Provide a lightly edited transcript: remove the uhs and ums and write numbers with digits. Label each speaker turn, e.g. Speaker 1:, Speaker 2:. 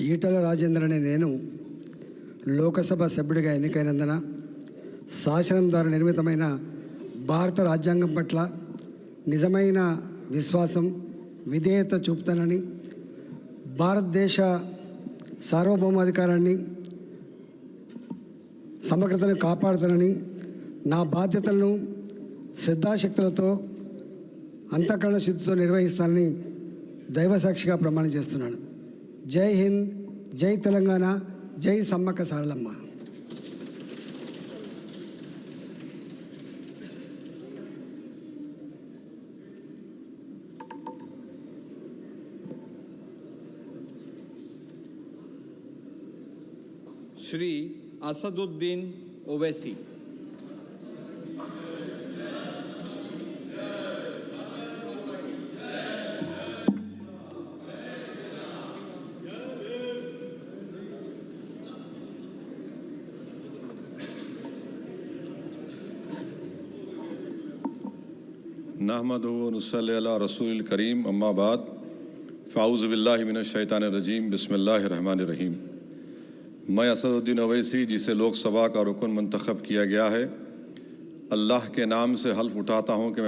Speaker 1: ఈటల రాజేందర్ అనే నేను లోకసభ సభ్యుడిగా ఎన్నికైనందున శాసనం ద్వారా నిర్మితమైన భారత రాజ్యాంగం పట్ల నిజమైన విశ్వాసం విధేయత చూపుతానని, భారతదేశ సార్వభౌమాధికారాన్ని సమగ్రతను కాపాడుతానని, నా బాధ్యతలను శ్రద్ధాశక్తులతో అంతఃకరణ శుద్ధితో నిర్వహిస్తానని దైవసాక్షిగా ప్రమాణం చేస్తున్నాను. జై హింద్, జై తెలంగాణ, జై సమ్మక్క సారలమ్మ.
Speaker 2: श्री असदुद्दीन ओवैसी।
Speaker 3: नहमदु व नुसल्ली अला रसूलिल करीम, अम्मा बाद, फ़ाऊज़ु बिल्लाहि मिनश शैतानिर रजीम, बिस्मिल्लाहिर रहमानिर रहीम। मैं असदुद्दीन ओवैसी, जिसे लोकसभा का रुकन मंतखब किया गया है, अल्लाह के नाम से हल्फ उठाता हूँ कि मैं